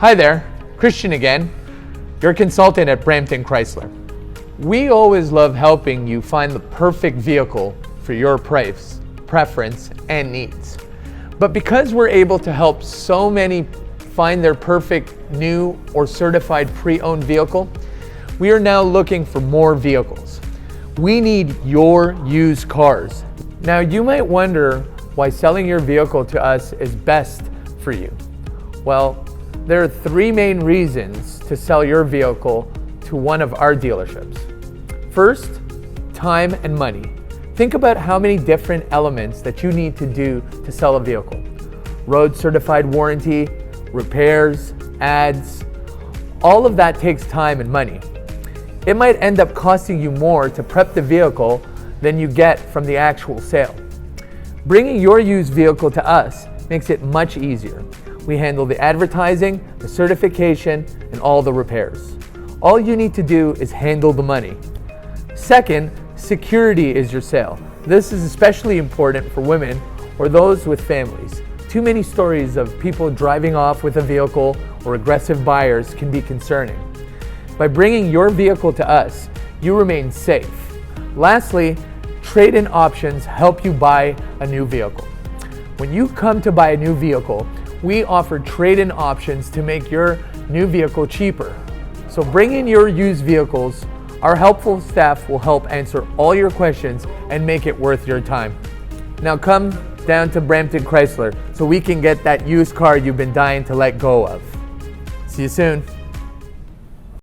Hi there, Christian again, your consultant at Brampton Chrysler. We always love helping you find the perfect vehicle for your price, preference, and needs. But because we're able to help so many find their perfect new or certified pre-owned vehicle, we are now looking for more vehicles. We need your used cars. Now you might wonder why selling your vehicle to us is best for you. Well, there are three main reasons to sell your vehicle to one of our dealerships. First, time and money. Think about how many different elements that you need to do to sell a vehicle. Road certified warranty, repairs, ads, all of that takes time and money. It might end up costing you more to prep the vehicle than you get from the actual sale. Bringing your used vehicle to us makes it much easier. We handle the advertising, the certification, and all the repairs. All you need to do is handle the money. Second, security is your sale. This is especially important for women or those with families. Too many stories of people driving off with a vehicle or aggressive buyers can be concerning. By bringing your vehicle to us, you remain safe. Lastly, trade-in options help you buy a new vehicle. When you come to buy a new vehicle, we offer trade-in options to make your new vehicle cheaper. So bring in your used vehicles. Our helpful staff will help answer all your questions and make it worth your time. Now come down to Brampton Chrysler so we can get that used car you've been dying to let go of. See you soon.